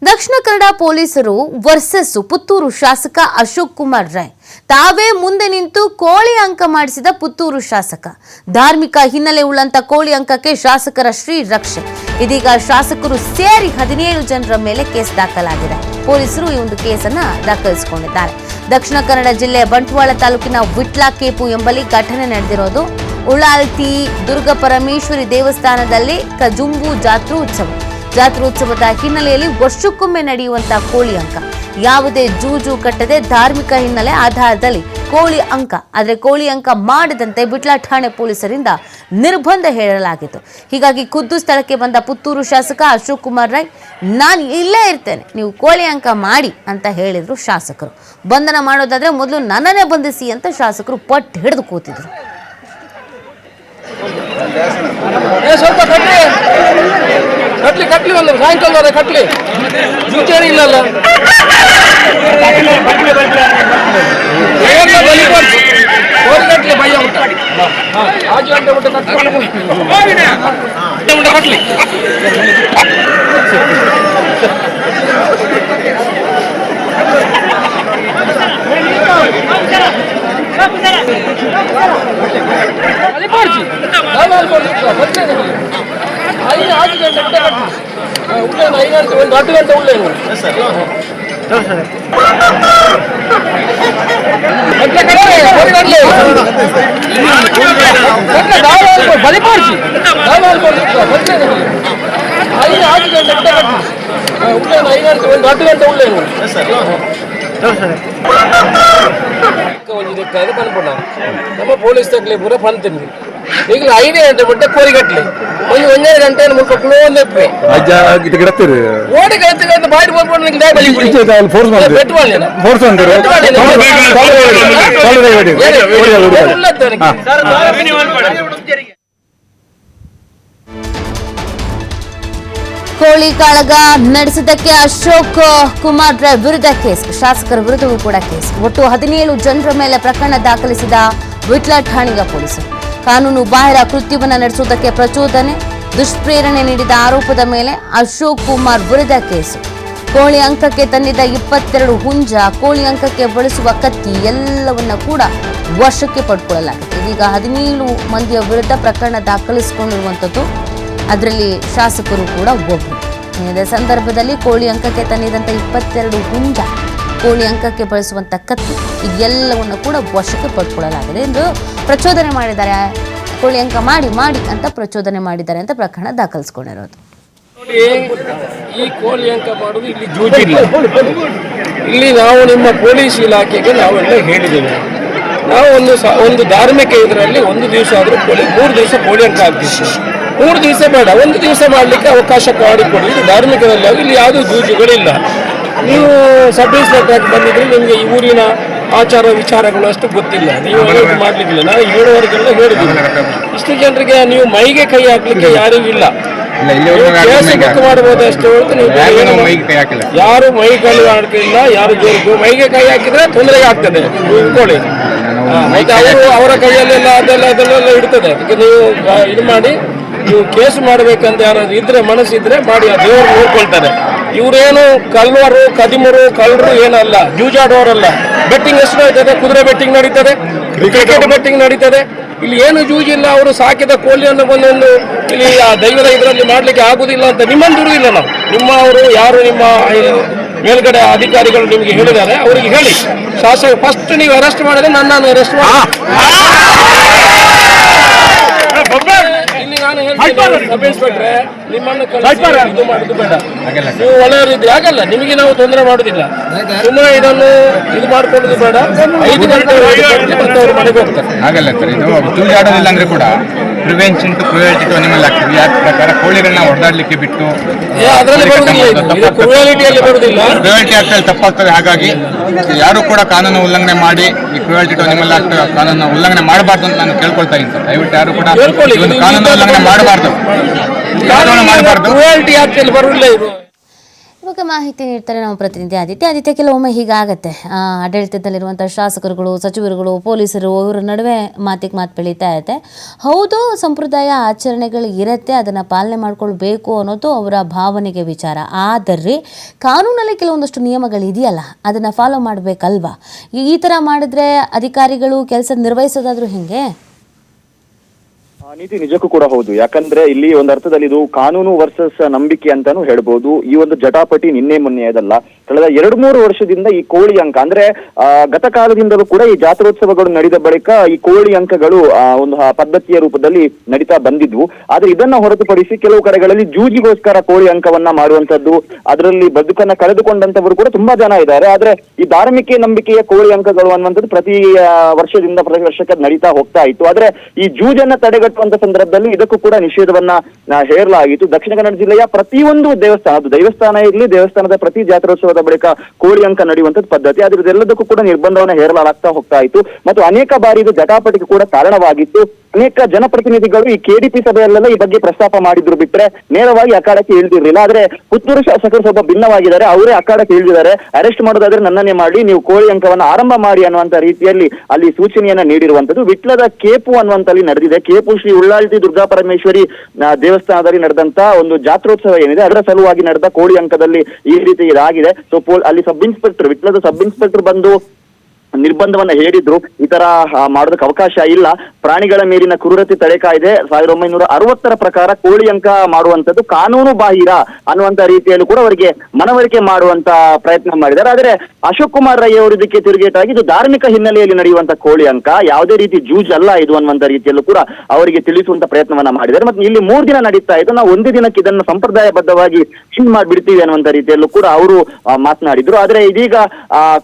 ದಕ್ಷಿಣ ಕನ್ನಡ ಪೊಲೀಸರು ವರ್ಸಸ್ ಪುತ್ತೂರು ಶಾಸಕ ಅಶೋಕ್ ಕುಮಾರ್ ರೈ ತಾವೇ ಮುಂದೆ ನಿಂತು ಕೋಳಿ ಅಂಕ ಮಾಡಿಸಿದ ಪುತ್ತೂರು ಶಾಸಕ. ಧಾರ್ಮಿಕ ಹಿನ್ನೆಲೆ ಉಳ್ಳಂತ ಕೋಳಿ ಅಂಕಕ್ಕೆ ಶಾಸಕರ ಶ್ರೀ ರಕ್ಷೆ. ಇದೀಗ ಶಾಸಕರು ಸೇರಿ 17 ಜನರ ಮೇಲೆ ಕೇಸ್ ದಾಖಲಾಗಿದೆ. ಪೊಲೀಸರು ಈ ಒಂದು ಕೇಸನ್ನ ದಾಖಲಿಸಿಕೊಂಡಿದ್ದಾರೆ. ದಕ್ಷಿಣ ಕನ್ನಡ ಜಿಲ್ಲೆಯ ಬಂಟ್ವಾಳ ತಾಲೂಕಿನ ವಿಟ್ಲ ಕೇಪು ಎಂಬಲ್ಲಿ ಘಟನೆ ನಡೆದಿರೋದು. ಉಳ್ಳಾಲ್ತಿ ದುರ್ಗ ಪರಮೇಶ್ವರಿ ದೇವಸ್ಥಾನದಲ್ಲಿ ಕಜುಂಬು ಜಾತ್ರೋತ್ಸವದ ಹಿನ್ನೆಲೆಯಲ್ಲಿ ವರ್ಷಕ್ಕೊಮ್ಮೆ ನಡೆಯುವಂತಹ ಕೋಳಿ ಅಂಕ. ಯಾವುದೇ ಜೂಜು ಕಟ್ಟದೆ ಧಾರ್ಮಿಕ ಹಿನ್ನೆಲೆ ಆಧಾರದಲ್ಲಿ ಕೋಳಿ ಅಂಕ. ಆದರೆ ಕೋಳಿ ಅಂಕ ಮಾಡದಂತೆ ಬಿಟ್ಲ ಠಾಣೆ ಪೊಲೀಸರಿಂದ ನಿರ್ಬಂಧ ಹೇಳಲಾಗಿತ್ತು. ಹೀಗಾಗಿ ಖುದ್ದು ಸ್ಥಳಕ್ಕೆ ಬಂದ ಪುತ್ತೂರು ಶಾಸಕ ಅಶೋಕ್ ಕುಮಾರ್ ರೈ, ನಾನು ಇಲ್ಲೇ ಇರ್ತೇನೆ, ನೀವು ಕೋಳಿ ಅಂಕ ಮಾಡಿ ಅಂತ ಹೇಳಿದ್ರು ಶಾಸಕರು. ಬಂಧನ ಮಾಡೋದಾದ್ರೆ ಮೊದಲು ನನ್ನನ್ನೇ ಬಂಧಿಸಿ ಅಂತ ಶಾಸಕರು ಪಟ್ಟು ಹಿಡಿದು ಕೂತಿದ್ರು. ಕಟ್ಲಿ ಒಂದು ಸಾಯಂಕಾಲ ಕಟ್ಲಿ ಜೂಚೇರಿ ಇಲ್ಲಲ್ಲ ಕಟ್ಲಿ ಭಯ ಆಜು ಗಂಟೆ ಊಟ ಕಟ್ಲಿ ಒಂದು 10 ಗಂಟೆ ಉಳ್ಳೆ ಬಲಿಪಾಡ್ಸಿ 10 ಗಂಟೆ ಉಳ್ಳೆ ಬಂದ್ಬಿಡ ನಮ್ಮ ಪೊಲೀಸ್ ತಗ್ಲಿ ಪೂರ ಬಂತೀನಿ ಈಗ 5 ಗಂಟೆ ಬಿಟ್ಟೆ ಕೋರಿಗಟ್ಲಿ ಒಂದೇ ಗಂಟೆ ಮುಖಕ್ಕೂ ಒಂದೇ ಓಡಿ ಕಳಿತ ಬಾಡಿ ಕೋಳಿ ಕಾಳಗ ನಡೆಸಿದ್ದಕ್ಕೆ ಅಶೋಕ್ ಕುಮಾರ್ ರೈ ವಿರುದ್ಧ ಕೇಸ್, ಶಾಸಕರ ವಿರುದ್ಧವೂ ಕೂಡ ಕೇಸ್. ಒಟ್ಟು 17 ಜನರ ಮೇಲೆ ಪ್ರಕರಣ ದಾಖಲಿಸಿದ ವಿಟ್ಲ ಠಾಣೆಯ ಪೊಲೀಸರು ಕಾನೂನು ಬಾಹಿರ ಕೃತ್ಯವನ್ನು ನಡೆಸುವುದಕ್ಕೆ ಪ್ರಚೋದನೆ, ದುಷ್ಪ್ರೇರಣೆ ನೀಡಿದ ಆರೋಪದ ಮೇಲೆ ಅಶೋಕ್ ಕುಮಾರ್ ವಿರುದ್ಧ ಕೇಸು. ಕೋಳಿ ಅಂಕಕ್ಕೆ ತಂದಿದ್ದ 22 ಹುಂಜ, ಕೋಳಿ ಅಂಕಕ್ಕೆ ಬಳಸುವ ಕತ್ತಿ ಎಲ್ಲವನ್ನ ಕೂಡ ವಶಕ್ಕೆ ಪಡ್ಕೊಳ್ಳಲಾಗಿದೆ. ಇದೀಗ 17 ಮಂದಿಯ ವಿರುದ್ಧ ಪ್ರಕರಣ ದಾಖಲಿಸಿಕೊಂಡಿರುವಂಥದ್ದು. ಅದರಲ್ಲಿ ಶಾಸಕರು ಕೂಡ ಒಬ್ಬರು. ಇದೇ ಸಂದರ್ಭದಲ್ಲಿ ಕೋಳಿ ಅಂಕಕ್ಕೆ ತಂದಿದ್ದಂಥ 22 ಹುಂಜ, ಕೋಳಿ ಅಂಕಕ್ಕೆ ಬಳಸುವಂಥ ಕತ್ತಿ ಇದೆಲ್ಲವನ್ನು ಕೂಡ ವಶಕ್ಕೆ ಪಡ್ಕೊಳ್ಳಲಾಗಿದೆ ಎಂದು ಪ್ರಚೋದನೆ ಮಾಡಿದ್ದಾರೆ. ಕೋಳಿ ಅಂಕ ಮಾಡಿ ಅಂತ ಪ್ರಚೋದನೆ ಮಾಡಿದ್ದಾರೆ ಅಂತ ಪ್ರಕರಣ ದಾಖಲಿಸಿಕೊಂಡಿರೋದು. ಈ ಕೋಳಿ ಅಂಕ ಮಾಡೋದು ಇಲ್ಲಿ ಜೂಜಿಲ್ಲ. ಇಲ್ಲಿ ನಾವು ನಿಮ್ಮ ಪೊಲೀಸ್ ಇಲಾಖೆಗೆ ನಾವೆಲ್ಲ ಹೇಳಿದ್ದೇವೆ, ನಾವು ಒಂದು ಧಾರ್ಮಿಕ ಇದರಲ್ಲಿ 1 ದಿವಸ ಆದರೂ 3 ದಿವಸ ಕೋಳಿ ಅಂಕ ಆಗ್ತಿತ್ತು. 3 ದಿವಸ ಬೇಡ, 1 ದಿವಸ ಮಾಡಲಿಕ್ಕೆ ಅವಕಾಶ ಮಾಡಿಕೊಡಿ. ಇದು ಧಾರ್ಮಿಕದಲ್ಲಿ ಇಲ್ಲಿ ಯಾವುದೂ ಜೂಜುಗಳಿಲ್ಲ. ನೀವು ಸಬ್ ಇನ್ಸ್ಪೆಕ್ಟರ್ ಬಂದಿದ್ರೆ ನಿಮಗೆ ಈ ಊರಿನ ಆಚಾರ ವಿಚಾರಗಳು ಅಷ್ಟು ಗೊತ್ತಿಲ್ಲ, ನೀವು ಮಾಡ್ಲಿಕ್ಕಿಲ್ಲ. ನಾವು ಹೇಳುವವರಿಗೆಲ್ಲ ಹೇಳಿದ್ದೀವಿ. ಇಷ್ಟು ಜನರಿಗೆ ನೀವು ಮೈಗೆ ಕೈ ಹಾಕ್ಲಿಕ್ಕೆ ಯಾರಿಗೂ ಇಲ್ಲ. ಕೇಸ್ ಬುಕ್ ಮಾಡಬಹುದು ಅಷ್ಟೇ ಹೊರತು ನೀವು ಯಾರು ಮೈ ಕೈ ಹಾಕಿಲ್ಲ. ಯಾರು ಜೋರು ಮೈಗೆ ಕೈ ಹಾಕಿದ್ರೆ ತೊಂದರೆಗೆ ಆಗ್ತದೆ, ಇಟ್ಕೊಳ್ಳಿ. ಮತ್ತೆ ಅವರ ಕೈಯಲ್ಲೆಲ್ಲ ಅದೆಲ್ಲ ಇಡ್ತದೆ. ಅದಕ್ಕೆ ನೀವು ಇದು ಮಾಡಿ, ನೀವು ಕೇಸ್ ಮಾಡಬೇಕಂತ ಯಾರಾದ್ರು ಇದ್ರೆ ಮನಸ್ಸಿದ್ರೆ ಮಾಡಿ, ಆ ದೇವರು ನೋಡ್ಕೊಳ್ತಾರೆ. ಇವರೇನು ಕಲ್ವರು ಕದಿಮರು ಕಳ್ಳರು ಏನಲ್ಲ, ಜೂಜಾಡುವವರಲ್ಲ. ಬೆಟ್ಟಿಂಗ್ ಎಷ್ಟು ನಡೀತದೆ, ಕುದುರೆ ಬೆಟ್ಟಿಂಗ್ ನಡೀತದೆ, ಕ್ರಿಕೆಟ್ ಬೆಟ್ಟಿಂಗ್ ನಡೀತದೆ. ಇಲ್ಲಿ ಏನು ಜೂಜಿಲ್ಲ. ಅವರು ಸಾಕಿದ ಕೋಳಿಯನ್ನು ಬಂದೊಂದು ಇಲ್ಲಿ ಆ ದೈವದ ಇದರಲ್ಲಿ ಮಾಡ್ಲಿಕ್ಕೆ ಆಗುದಿಲ್ಲ ಅಂತ ನಿಮ್ಮನ್ನು ದುಡಿದಿಲ್ಲ ನಾವು. ನಿಮ್ಮವರು ಯಾರು ನಿಮ್ಮ ಮೇಲ್ಗಡೆ ಅಧಿಕಾರಿಗಳು ನಿಮಗೆ ಹೇಳಿದ್ದಾರೆ, ಅವರಿಗೆ ಹೇಳಿ. ಶಾಸಕ ಫಸ್ಟ್ ನೀವು ಅರೆಸ್ಟ್ ಮಾಡಿದ್ರೆ ನನ್ನನ್ನು ಅರೆಸ್ಟ್ ಮಾಡಿ. ಇಲ್ಲಿ ನಾನು ಹೇಳ್ತೀನಿ, ಸಬ್ ಇನ್ಸ್ಪೆಕ್ಟ್ರೆ ನಿಮ್ಮನ್ನು ಇದು ಮಾಡುದು ಬೇಡ. ನೀವು ಒಳ್ಳೆಯವರಿದ್ರೆ ಆಗಲ್ಲ, ನಿಮಗೆ ನಾವು ತೊಂದರೆ ಮಾಡುದಿಲ್ಲ. ಸುಮ್ಮನೆ ಇದನ್ನು ಇದು ಮಾಡ್ಕೊಳ್ಳೋದು ಬೇಡ. 5 ಗಂಟೆ ಅವರು ಮನೆಗೆ ಹೋಗ್ತಾರೆ. ಆಗಲ್ಲ ಸರ್, ಇದು ಜೂಜಾಡೋದಿಲ್ಲ ಅಂದ್ರೆ ಕೂಡ prevention to cruelty to animal act ಈ ಆಕ್ಟ್ ಪ್ರಕಾರ ಕೋಳಿಗಳನ್ನ ಹೊಡೆದಾಡ್ಲಿಕ್ಕೆ ಬಿಟ್ಟು ಅದರಲ್ಲಿ ಬರುವುದಿಲ್ಲ, ಕ್ರೂಯಲ್ಟಿಯಲ್ಲಿ ಬರುವುದಿಲ್ಲ. ಕ್ರೂಯಲ್ಟಿ ಆಕ್ಟ್ ಅಲ್ಲಿ ತಪ್ಪಾಗ್ತದೆ. ಹಾಗಾಗಿ ಯಾರು ಕೂಡ ಕಾನೂನು ಉಲ್ಲಂಘನೆ ಮಾಡಿ ಈ ಕ್ರೂಯಲ್ಟಿ ಟು ಅನಿಮಲ್ ಆಕ್ಟ್ ಕಾನೂನು ಉಲ್ಲಂಘನೆ ಮಾಡಬಾರ್ದು ಅಂತ ನಾನು ಕೇಳ್ಕೊಳ್ತಾ ಇದ್ದೀನಿ ಸರ್. ದಯವಿಟ್ಟು ಯಾರು ಕೂಡ ಕಾನೂನು ಉಲ್ಲಂಘನೆ ಮಾಡಬಾರ್ದು. ಕ್ರೂಯಲ್ಟಿ ಆಕ್ಟ್ ಅಲ್ಲಿ ಬರುವುದಿಲ್ಲ ಇದು. ಇವಾಗ ಮಾಹಿತಿ ನೀಡ್ತಾರೆ ನಮ್ಮ ಪ್ರತಿನಿಧಿ ಆದಿತ್ಯ. ಕೆಲವೊಮ್ಮೆ ಹೀಗಾಗತ್ತೆ, ಆಡಳಿತದಲ್ಲಿರುವಂಥ ಶಾಸಕರುಗಳು, ಸಚಿವರುಗಳು, ಪೊಲೀಸರು ಇವರ ನಡುವೆ ಮಾತಿಗೆ ಮಾತು ಬೆಳೀತಾ ಇರುತ್ತೆ. ಹೌದು, ಸಂಪ್ರದಾಯ ಆಚರಣೆಗಳು ಇರುತ್ತೆ, ಅದನ್ನು ಪಾಲನೆ ಮಾಡ್ಕೊಳ್ಬೇಕು ಅನ್ನೋದು ಅವರ ಭಾವನೆಗೆ ವಿಚಾರ. ಆದರೆ ಕಾನೂನಲ್ಲಿ ಕೆಲವೊಂದಷ್ಟು ನಿಯಮಗಳು ಇದೆಯಲ್ಲ, ಅದನ್ನು ಫಾಲೋ ಮಾಡಬೇಕಲ್ವಾ? ಈ ಥರ ಮಾಡಿದ್ರೆ ಅಧಿಕಾರಿಗಳು ಕೆಲಸ ನಿರ್ವಹಿಸೋದಾದ್ರೂ ಹೆಂಗೆ? ನೀತಿ ನಿಜಕ್ಕೂ ಕೂಡ ಹೌದು. ಯಾಕಂದ್ರೆ ಇಲ್ಲಿ ಒಂದು ಅರ್ಥದಲ್ಲಿ ಇದು ಕಾನೂನು ವರ್ಸಸ್ ನಂಬಿಕೆ ಅಂತಾನು ಹೇಳ್ಬೋದು. ಈ ಒಂದು ಜಟಾಪಟಿ ನಿನ್ನೆ ಮೊನ್ನೆಯದಲ್ಲ, ಕಳೆದ 2-3 ವರ್ಷದಿಂದ ಈ ಕೋಳಿ ಅಂಕ ಅಂದ್ರೆ ಗತಕಾಲದಿಂದಲೂ ಕೂಡ ಈ ಜಾತ್ರೋತ್ಸವಗಳು ನಡೆದ ಬಳಿಕ ಈ ಕೋಳಿ ಅಂಕಗಳು ಒಂದು ಪದ್ಧತಿಯ ರೂಪದಲ್ಲಿ ನಡೀತಾ ಬಂದಿದ್ವು. ಆದ್ರೆ ಇದನ್ನ ಹೊರತುಪಡಿಸಿ ಕೆಲವು ಕಡೆಗಳಲ್ಲಿ ಜೂಜಿಗೋಸ್ಕರ ಕೋಳಿ ಅಂಕವನ್ನ ಮಾಡುವಂತದ್ದು, ಅದರಲ್ಲಿ ಬದುಕನ್ನ ಕಳೆದುಕೊಂಡಂತವರು ಕೂಡ ತುಂಬಾ ಜನ ಇದ್ದಾರೆ. ಆದ್ರೆ ಈ ಧಾರ್ಮಿಕ ನಂಬಿಕೆಯ ಕೋಳಿ ಅಂಕಗಳು ಅನ್ನುವಂಥದ್ದು ಪ್ರತಿ ವರ್ಷಕ್ಕೆ ನಡೀತಾ ಹೋಗ್ತಾ ಇತ್ತು. ಆದ್ರೆ ಈ ಜೂಜನ್ನ ತಡೆಗಟ್ಟುವಂತ ಸಂದರ್ಭದಲ್ಲಿ ಇದಕ್ಕೂ ಕೂಡ ನಿಷೇಧವನ್ನ ಹೇರಲಾಗಿತ್ತು. ದಕ್ಷಿಣ ಕನ್ನಡ ಜಿಲ್ಲೆಯ ಪ್ರತಿಯೊಂದು ದೇವಸ್ಥಾನ ಇರಲಿ, ದೇವಸ್ಥಾನದ ಪ್ರತಿ ಜಾತ್ರೋತ್ಸವದ ಬಳಿಕ ಕೋಳಿ ಅಂಕ ನಡೆಯುವಂತದ್ದು ಪದ್ಧತಿ. ಆದ್ರೆ ಇದೆಲ್ಲದಕ್ಕೂ ಕೂಡ ನಿರ್ಬಂಧವನ್ನ ಹೇರಲಾಗ್ತಾ ಹೋಗ್ತಾ ಇತ್ತು ಮತ್ತು ಅನೇಕ ಬಾರಿ ಇದು ಜಟಾಪಟಿಗೆ ಕೂಡ ಕಾರಣವಾಗಿತ್ತು. ಅನೇಕ ಜನಪ್ರತಿನಿಧಿಗಳು ಈ ಕೆಡಿಪಿ ಸಭೆಯಲ್ಲೆಲ್ಲ ಈ ಬಗ್ಗೆ ಪ್ರಸ್ತಾಪ ಮಾಡಿದ್ರು ಬಿಟ್ರೆ ನೇರವಾಗಿ ಅಖಾಡಕ್ಕೆ ಇಳಿದಿರ್ಲಿಲ್ಲ. ಆದ್ರೆ ಪುತ್ತೂರು ಶಾಸಕರು ಸ್ವಲ್ಪ ಭಿನ್ನವಾಗಿದ್ದಾರೆ. ಅವರೇ ಅಖಾಡಕ್ಕೆ ಇಳಿದಿದ್ದಾರೆ. ಅರೆಸ್ಟ್ ಮಾಡೋದಾದ್ರೆ ನನ್ನನ್ನೇ ಮಾಡಿ, ನೀವು ಕೋಳಿ ಅಂಕವನ್ನ ಆರಂಭ ಮಾಡಿ ಅನ್ನುವಂತ ರೀತಿಯಲ್ಲಿ ಅಲ್ಲಿ ಸೂಚನೆಯನ್ನ ನೀಡಿರುವಂತದ್ದು. ವಿಟ್ಲದ ಕೇಪು ಅನ್ನುವಂತಲ್ಲಿ ನಡೆದಿದೆ. ಕೇಪು ಶ್ರೀ ಉಳ್ಳಾಲ್ತಿ ದುರ್ಗಾ ಪರಮೇಶ್ವರಿ ದೇವಸ್ಥಾನದಲ್ಲಿ ನಡೆದಂತ ಒಂದು ಜಾತ್ರೋತ್ಸವ ಏನಿದೆ, ಅದರ ಸಲುವಾಗಿ ನಡೆದ ಕೋಳಿ ಅಂಕದಲ್ಲಿ ಈ ರೀತಿ ಇದಾಗಿದೆ. ಸೊ ಅಲ್ಲಿ ವಿಟ್ಲದ ಸಬ್ ಇನ್ಸ್ಪೆಕ್ಟರ್ ಬಂದು ನಿರ್ಬಂಧವನ್ನ ಹೇರಿದ್ರು. ಈ ತರ ಮಾಡೋದಕ್ಕೆ ಅವಕಾಶ ಇಲ್ಲ. ಪ್ರಾಣಿಗಳ ಮೇಲಿನ ಕ್ರೂರತೆ ತಡೆ ಕಾಯ್ದೆ 1960 ಪ್ರಕಾರ ಕೋಳಿ ಅಂಕ ಮಾಡುವಂತದ್ದು ಕಾನೂನು ಬಾಹಿರ ಅನ್ನುವಂತ ರೀತಿಯಲ್ಲೂ ಕೂಡ ಅವರಿಗೆ ಮನವರಿಕೆ ಮಾಡುವಂತ ಪ್ರಯತ್ನ ಮಾಡಿದ್ದಾರೆ. ಆದ್ರೆ ಅಶೋಕ್ ಕುಮಾರ್ ರೈ ಅವರು ಇದಕ್ಕೆ ತಿರುಗೇಟಾಗಿ ಇದು ಧಾರ್ಮಿಕ ಹಿನ್ನೆಲೆಯಲ್ಲಿ ನಡೆಯುವಂತ ಕೋಳಿ ಅಂಕ, ಯಾವುದೇ ರೀತಿ ಜೂಜ್ ಅಲ್ಲ ಇದು ಅನ್ನುವಂತ ರೀತಿಯಲ್ಲೂ ಕೂಡ ಅವರಿಗೆ ತಿಳಿಸುವಂತ ಪ್ರಯತ್ನವನ್ನ ಮಾಡಿದ್ದಾರೆ. ಮತ್ತೆ ಇಲ್ಲಿ 3 ದಿನ ನಡೀತಾ ಇತ್ತು, ನಾವು ಒಂದೇ ದಿನಕ್ಕೆ ಇದನ್ನು ಸಂಪ್ರದಾಯಬದ್ಧವಾಗಿ ಹಿಂಗ್ ಮಾಡ್ಬಿಡ್ತೀವಿ ಅನ್ನುವಂತ ರೀತಿಯಲ್ಲೂ ಕೂಡ ಅವರು ಮಾತನಾಡಿದ್ರು. ಆದ್ರೆ ಇದೀಗ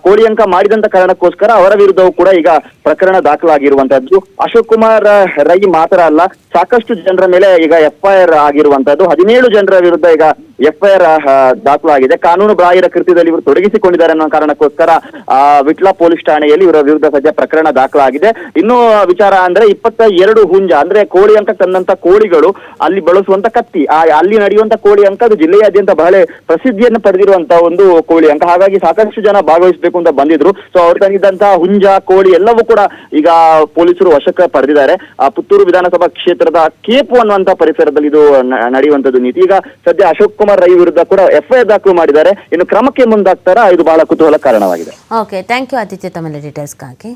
ಕೋಳಿ ಅಂಕ ಮಾಡಿದಂತ ಕಾರಣಕ್ಕೋಸ್ಕರ ಅವರ ವಿರುದ್ಧವೂ ಕೂಡ ಈಗ ಪ್ರಕರಣ ದಾಖಲಾಗಿರುವಂತದ್ದು. ಅಶೋಕ್ ಕುಮಾರ್ ರೈ ಮಾತ್ರ ಅಲ್ಲ, ಸಾಕಷ್ಟು ಜನರ ಮೇಲೆ ಈಗ FIR ಆಗಿರುವಂತದ್ದು. 17 ಜನರ ವಿರುದ್ಧ ಈಗ FIR ದಾಖಲಾಗಿದೆ. ಕಾನೂನು ಬಾಹಿರ ಕೃತ್ಯದಲ್ಲಿ ಇವರು ತೊಡಗಿಸಿಕೊಂಡಿದ್ದಾರೆ ಅನ್ನೋ ಕಾರಣಕ್ಕೋಸ್ಕರ ವಿಟ್ಲ ಪೊಲೀಸ್ ಠಾಣೆಯಲ್ಲಿ ಇವರ ವಿರುದ್ಧ ಸದ್ಯ ಪ್ರಕರಣ ದಾಖಲಾಗಿದೆ. ಇನ್ನು ವಿಚಾರ ಅಂದ್ರೆ 22 ಹುಂಜ ಅಂದ್ರೆ ಕೋಳಿ ಅಂಕ ತಂದಂತ ಕೋಳಿಗಳು, ಅಲ್ಲಿ ಬಳಸುವಂತ ಕತ್ತಿ, ಅಲ್ಲಿ ನಡೆಯುವಂತ ಕೋಳಿ ಅಂಕ ಅದು ಜಿಲ್ಲೆಯಾದ್ಯಂತ ಬಹಳ ಪ್ರಸಿದ್ಧಿಯನ್ನು ಪಡೆದಿರುವಂತ ಒಂದು ಕೋಳಿ ಅಂಕ. ಹಾಗಾಗಿ ಸಾಕಷ್ಟು ಜನ ಭಾಗವಹಿಸಬೇಕು ಅಂತ ಬಂದಿದ್ರು. ಸೊ ಅವ್ರು ತಂದಿದ್ದಂತ ಹುಂಜ, ಕೋಳಿ ಎಲ್ಲವೂ ಕೂಡ ಈಗ ಪೊಲೀಸರು ವಶಕ್ಕೆ ಪಡೆದಿದ್ದಾರೆ. ಪುತ್ತೂರು ವಿಧಾನಸಭಾ ಕ್ಷೇತ್ರದ ಕೇಪು ಅನ್ನುವಂತ ಪರಿಸರದಲ್ಲಿ ಇದು ನಡೆಯುವಂತದ್ದು ನೀತಿ. ಈಗ ಸದ್ಯ ಅಶೋಕ್ ಕುಮಾರ್ ರೈ ವಿರುದ್ಧ ಕೂಡ FIR ದಾಖಲು ಮಾಡಿದ್ದಾರೆ. ಇನ್ನು ಕ್ರಮಕ್ಕೆ ಮುಂದಾಗ್ತಾರಾ, ಇದು ಬಹಳ ಕುತೂಹಲ ಕಾರಣವಾಗಿದೆ. ಓಕೆ, ಥ್ಯಾಂಕ್ ಯು ಆದಿತ್ಯ ತಮ್ಮ ಡೀಟೇಲ್ಸ್ಗಾಗಿ.